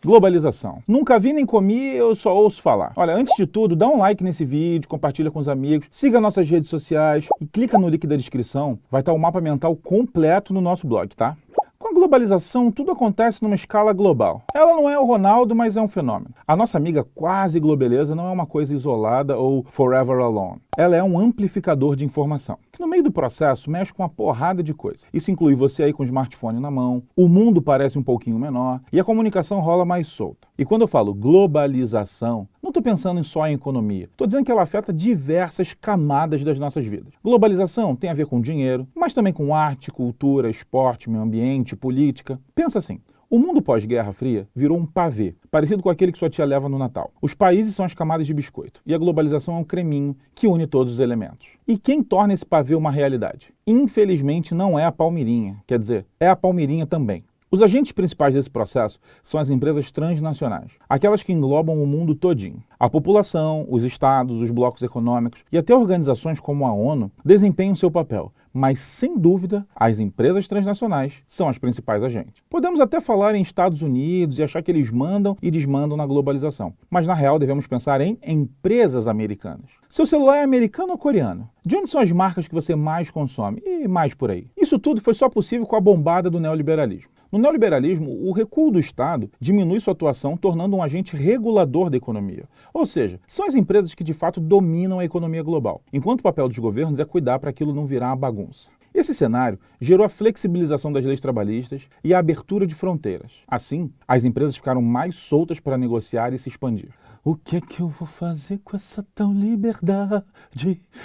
Globalização. Nunca vi nem comi, eu só ouço falar. Olha, antes de tudo, dá um like nesse vídeo, compartilha com os amigos, siga nossas redes sociais e clica no link da descrição, vai estar o mapa mental completo no nosso blog, tá? Com a globalização, tudo acontece numa escala global. Ela não é o Ronaldo, mas é um fenômeno. A nossa amiga quase globeleza não é uma coisa isolada ou forever alone. Ela é um amplificador de informação, que no meio do processo mexe com uma porrada de coisa. Isso inclui você aí com o smartphone na mão, o mundo parece um pouquinho menor e a comunicação rola mais solta. E quando eu falo globalização, não estou pensando só em economia. Estou dizendo que ela afeta diversas camadas das nossas vidas. Globalização tem a ver com dinheiro, mas também com arte, cultura, esporte, meio ambiente, política. Pensa assim. O mundo pós-Guerra Fria virou um pavê, parecido com aquele que sua tia leva no Natal. Os países são as camadas de biscoito, e a globalização é um creminho que une todos os elementos. E quem torna esse pavê uma realidade? Infelizmente não é a Palmeirinha, quer dizer, é a Palmeirinha também. Os agentes principais desse processo são as empresas transnacionais, aquelas que englobam o mundo todinho. A população, os estados, os blocos econômicos e até organizações como a ONU desempenham seu papel, mas sem dúvida as empresas transnacionais são as principais agentes. Podemos até falar em Estados Unidos e achar que eles mandam e desmandam na globalização, mas na real devemos pensar em empresas americanas. Seu celular é americano ou coreano? De onde são as marcas que você mais consome? E mais por aí. Isso tudo foi só possível com a bombada do neoliberalismo. No neoliberalismo, o recuo do Estado diminui sua atuação, tornando um agente regulador da economia. Ou seja, são as empresas que de fato dominam a economia global, enquanto o papel dos governos é cuidar para aquilo não virar uma bagunça. Esse cenário gerou a flexibilização das leis trabalhistas e a abertura de fronteiras. Assim, as empresas ficaram mais soltas para negociar e se expandir. O que é que eu vou fazer com essa tal liberdade?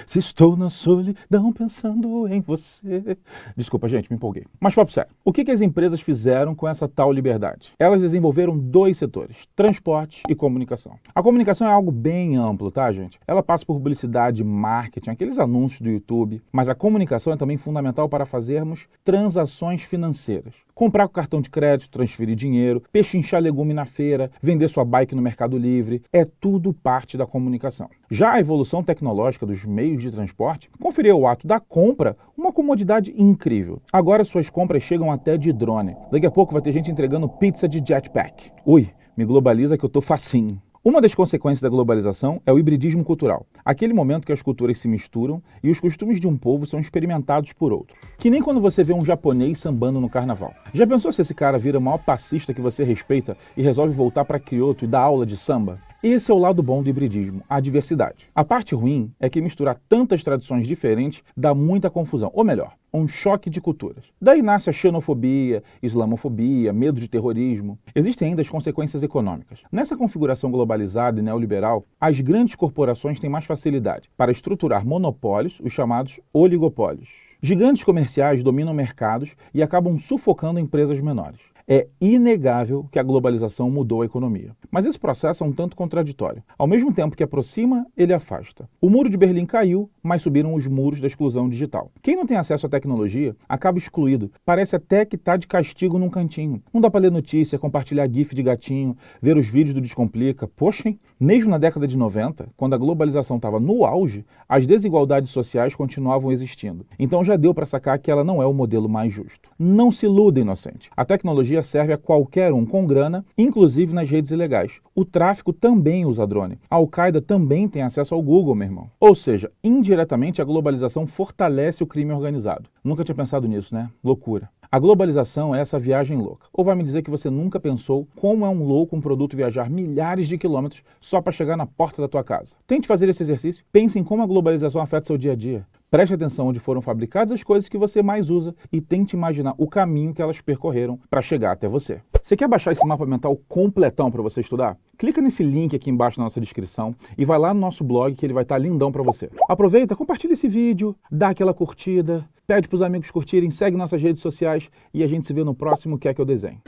Se estou na solidão pensando em você. Desculpa, gente, me empolguei. Mas papo sério, o que as empresas fizeram com essa tal liberdade? Elas desenvolveram dois setores, transporte e comunicação. A comunicação é algo bem amplo, tá, gente? Ela passa por publicidade, marketing, aqueles anúncios do YouTube, mas a comunicação é também fundamental para fazermos transações financeiras. Comprar com cartão de crédito, transferir dinheiro, pechinchar legume na feira, vender sua bike no Mercado Livre, é tudo parte da comunicação. Já a evolução tecnológica dos meios de transporte conferiu ao ato da compra uma comodidade incrível. Agora suas compras chegam até de drone. Daqui a pouco vai ter gente entregando pizza de jetpack. Ui, me globaliza que eu tô facinho. Uma das consequências da globalização é o hibridismo cultural, aquele momento que as culturas se misturam e os costumes de um povo são experimentados por outros. Que nem quando você vê um japonês sambando no carnaval. Já pensou se esse cara vira o maior passista que você respeita e resolve voltar para Kyoto e dar aula de samba? Esse é o lado bom do hibridismo, a diversidade. A parte ruim é que misturar tantas tradições diferentes dá muita confusão, ou melhor, um choque de culturas. Daí nasce a xenofobia, islamofobia, medo de terrorismo. Existem ainda as consequências econômicas. Nessa configuração globalizada e neoliberal, as grandes corporações têm mais facilidade para estruturar monopólios, os chamados oligopólios. Gigantes comerciais dominam mercados e acabam sufocando empresas menores. É inegável que a globalização mudou a economia. Mas esse processo é um tanto contraditório. Ao mesmo tempo que aproxima, ele afasta. O muro de Berlim caiu, mas subiram os muros da exclusão digital. Quem não tem acesso à tecnologia acaba excluído. Parece até que está de castigo num cantinho. Não dá para ler notícia, compartilhar gif de gatinho, ver os vídeos do Descomplica. Poxa, hein? Mesmo na década de 90, quando a globalização estava no auge, as desigualdades sociais continuavam existindo. Então já deu para sacar que ela não é o modelo mais justo. Não se iluda, inocente. A tecnologia serve a qualquer um com grana, inclusive nas redes ilegais. O tráfico também usa drone. A Al-Qaeda também tem acesso ao Google, meu irmão. Ou seja, indiretamente a globalização fortalece o crime organizado. Nunca tinha pensado nisso, né? Loucura. A globalização é essa viagem louca. Ou vai me dizer que você nunca pensou como é um louco um produto viajar milhares de quilômetros só para chegar na porta da tua casa? Tente fazer esse exercício. Pense em como a globalização afeta seu dia a dia. Preste atenção onde foram fabricadas as coisas que você mais usa e tente imaginar o caminho que elas percorreram para chegar até você. Você quer baixar esse mapa mental completão para você estudar? Clica nesse link aqui embaixo na nossa descrição e vai lá no nosso blog que ele vai estar lindão para você. Aproveita, compartilha esse vídeo, dá aquela curtida, pede para os amigos curtirem, segue nossas redes sociais e a gente se vê no próximo Quer Que Eu Desenhe.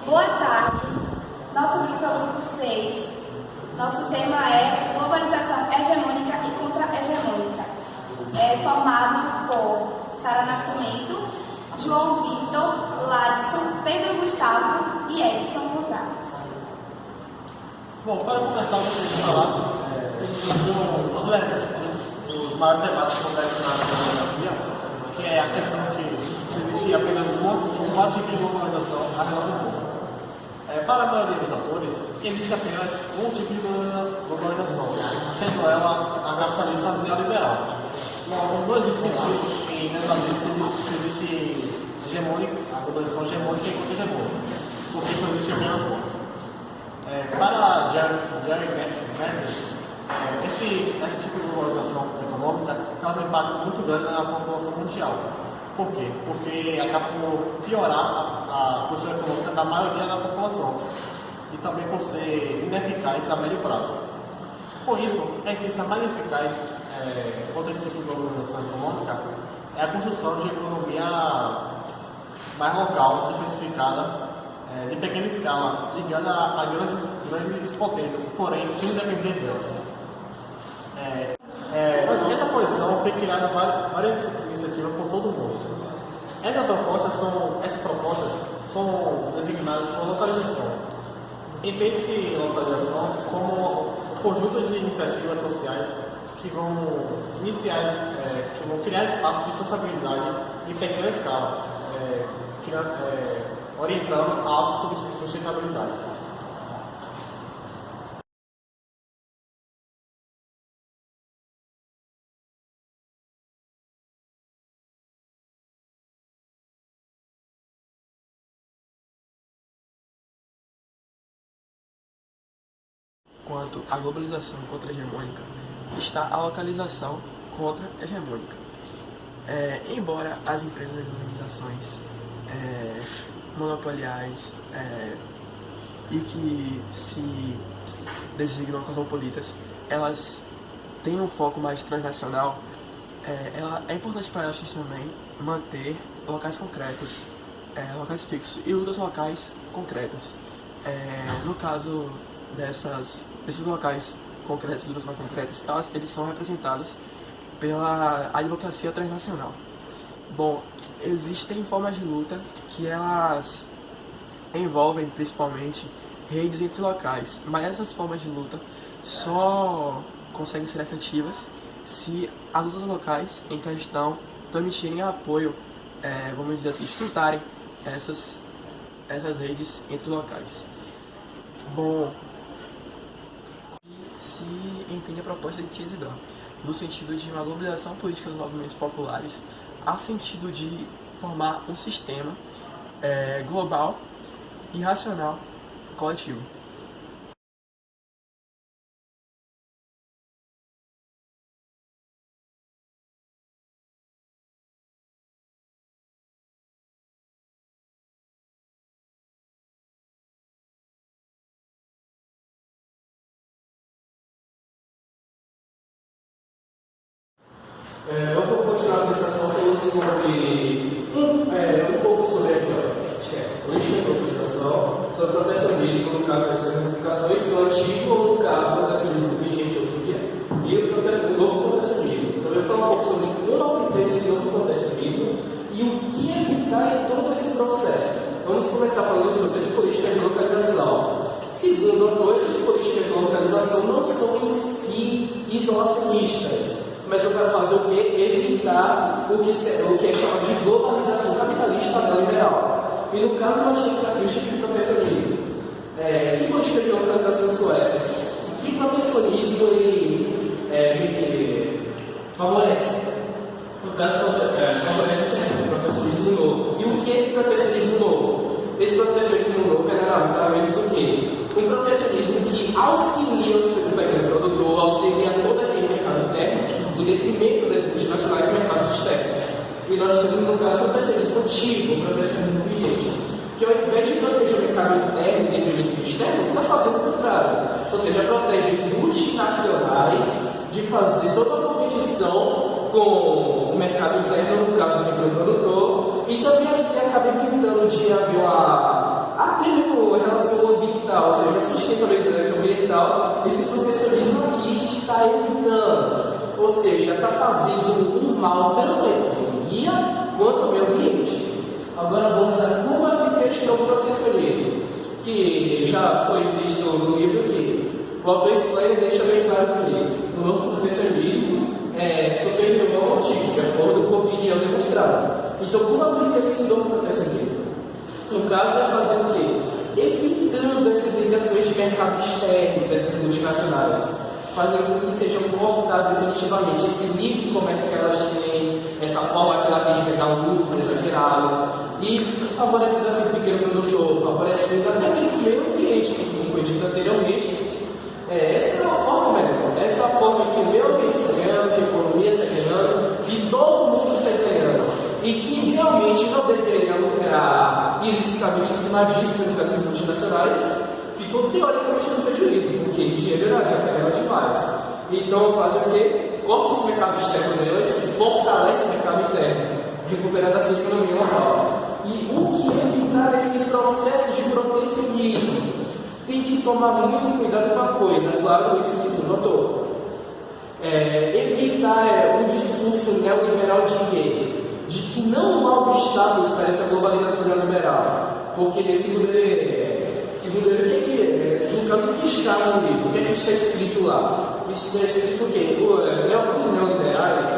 Boa tarde, nosso grupo é o grupo 6. Nosso tema é globalização hegemônica e contra-hegemônica. É formado por Sara Nascimento, João Vitor, Ladson, Pedro Gustavo e Edson Gonzalez. Bom, para começar, eu gostaria de falar dos maiores debates que acontecem na demografia, que é a questão que se existe apenas uma tipo de globalização a redor do mundo. Para a maioria dos atores, existe apenas um tipo de globalização, sendo ela a capitalista neoliberal. Não existe sentido em se existe a globalização hegemônica enquanto hegemônica, porque só existe apenas uma. Para Jerry Berners, esse tipo de globalização econômica causa um impacto muito grande na população mundial. Por quê? Porque acaba por piorar a posição econômica da maioria da população e também por ser ineficaz a médio prazo. Com isso, a existência mais eficaz contra esse tipo de globalização econômica é a construção de economia mais local, diversificada, de pequena escala, ligada a grandes potências, porém sem depender delas. Essa posição foi criada várias iniciativas por todo o mundo. Essas propostas são designadas por localização. Entende-se localização como conjunto de iniciativas sociais que vão criar espaços de sociabilidade em pequena escala, orientando a autossustentabilidade. Quanto à globalização contra-hegemônica, está a localização contra-hegemônica. Embora as empresas e organizações monopoliais e que se designam cosmopolitas, elas têm um foco mais transnacional, é importante para elas também manter locais concretos, locais fixos e lutas locais concretas. No caso desses locais concretos, lutas mais concretas, eles são representados pela advocacia transnacional. Bom, existem formas de luta que elas envolvem principalmente redes entre locais, mas essas formas de luta só conseguem ser efetivas se as lutas locais em questão permitirem apoio, vamos dizer assim, estruturarem essas redes entre locais. Bom, se entende a proposta de Keynes no sentido de uma globalização política dos movimentos populares, há sentido de formar um sistema global e racional coletivo. Eu vou continuar a apresentação falando sobre um pouco sobre a política de globalização, sobre o protecionismo, no caso das ramificações do antigo ou no caso do protecionismo vigente hoje em dia, e o novo protecionismo. Então eu vou falar um pouco sobre como aplicar esse novo protecionismo e o que evitar em todo esse processo. Vamos começar falando sobre as políticas de localização. Segundo o autor, essas políticas de localização não são em si isolacionistas, mas eu quero fazer o quê? Evitar o que é chamado de globalização capitalista neoliberal. E no caso das características de protecionismo, que políticas de localização são essas? Que protecionismo ele favorece? No caso, favorece sempre o protecionismo novo. E o que é esse protecionismo novo? Esse protecionismo novo é nada menos do que um protecionismo que auxilia o pequeno produtor, auxilia todo aquele mercado interno, em detrimento das multinacionais e mercados externos. E nós temos, no caso, o protecionismo antigo, o protecionismo vigente, que ao invés de proteger o mercado interno em detrimento do externo, está fazendo o contrário. Ou seja, protege as multinacionais de fazer toda a competição com o mercado interno, no caso do microprodutor, e também assim acaba evitando de haver até mesmo relação ambiental, ou seja, a sustentabilidade ambiental. Esse protecionismo aqui está evitando. Ou seja, está fazendo um mal tanto à economia quanto ao meio ambiente. Agora vamos a como aplicar este novo protecionismo, que já foi visto no livro aqui. o autor explain e deixa bem claro que o novo protecionismo é superior ao antigo, de acordo com a opinião demonstrada. Então, como aplica esse novo protecionismo? No caso, é fazer o quê? Evitando essas ligações de mercado externo dessas multinacionais, fazendo com que sejam cortadas definitivamente esse livre comércio que elas têm, essa forma que ela tem de pegar o lucro exagerado, e favorecendo assim o pequeno produtor, favorecendo até mesmo o meio ambiente, como foi dito anteriormente. Essa é uma forma melhor, essa é a forma que o meio ambiente está ganhando, que a economia está ganhando, e todo mundo está ganhando. E que realmente não deveria lucrar ilicitamente em cima disso, no caso das multinacionais, ficou teoricamente no prejuízo, porque dinheiro era demais. Então fazem o quê? Corta esse mercado externo delas e fortalece o mercado interno, recuperando assim a economia local. E o que evitar esse processo de protecionismo? Tem que tomar muito cuidado com a coisa, claro, isso segundo o autor. Evitar um discurso neoliberal de quê? De que não há obstáculos para essa globalização neoliberal. Porque, segundo ele, no caso, o que está no livro? O que está escrito lá? Está escrito o quê? Os neoliberais,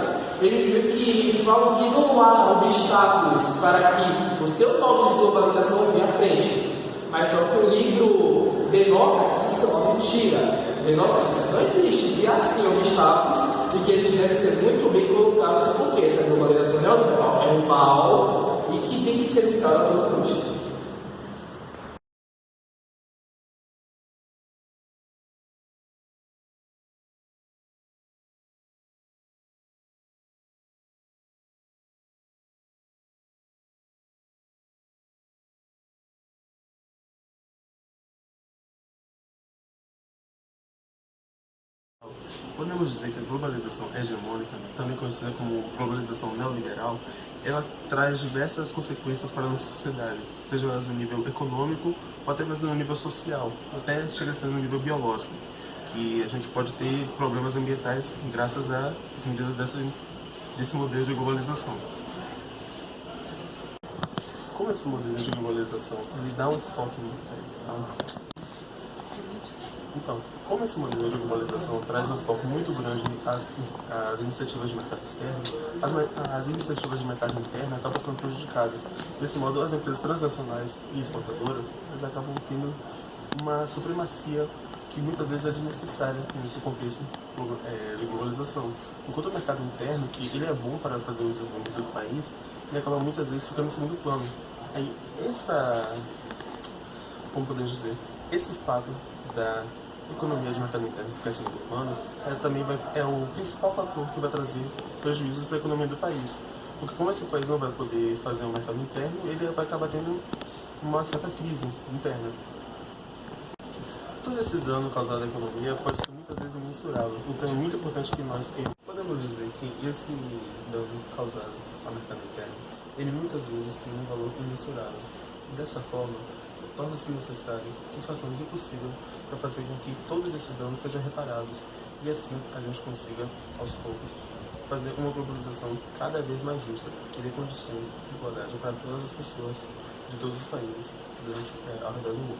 eles meio que falam que não há obstáculos para que o seu modo de globalização venha à frente. Mas só que o livro denota que isso é uma mentira. Denota que isso não existe, que há sim obstáculos e que eles devem ser muito bem colocados, porque essa globalização neoliberal é um mal e que tem que ser evitado a todo custo. Podemos dizer que a globalização hegemônica, também conhecida como globalização neoliberal, ela traz diversas consequências para a nossa sociedade, sejam elas no nível econômico ou até mesmo no nível social, até chega a ser no nível biológico, que a gente pode ter problemas ambientais graças às medidas desse modelo de globalização. Como esse modelo de globalização ele dá um foco Então, como esse modelo de globalização traz um foco muito grande às iniciativas de mercado externo, as iniciativas de mercado interno acabam sendo prejudicadas. Desse modo, as empresas transnacionais e exportadoras elas acabam tendo uma supremacia que muitas vezes é desnecessária nesse contexto de globalização. Enquanto o mercado interno, que ele é bom para fazer o desenvolvimento do país, ele acaba muitas vezes ficando em segundo plano. Aí, como podemos dizer, esse fato da economia de mercado interno ficar em segundo plano também é o principal fator que vai trazer prejuízos para a economia do país. Porque como esse país não vai poder fazer um mercado interno, ele vai acabar tendo uma certa crise interna. Todo esse dano causado à economia pode ser muitas vezes imensurável, então é muito importante que nós podemos dizer que esse dano causado ao mercado interno, ele muitas vezes tem um valor imensurável. E dessa forma, torna-se necessário que façamos o possível para fazer com que todos esses danos sejam reparados e assim a gente consiga, aos poucos, fazer uma globalização cada vez mais justa, que dê condições de igualdade para todas as pessoas de todos os países ao redor do mundo.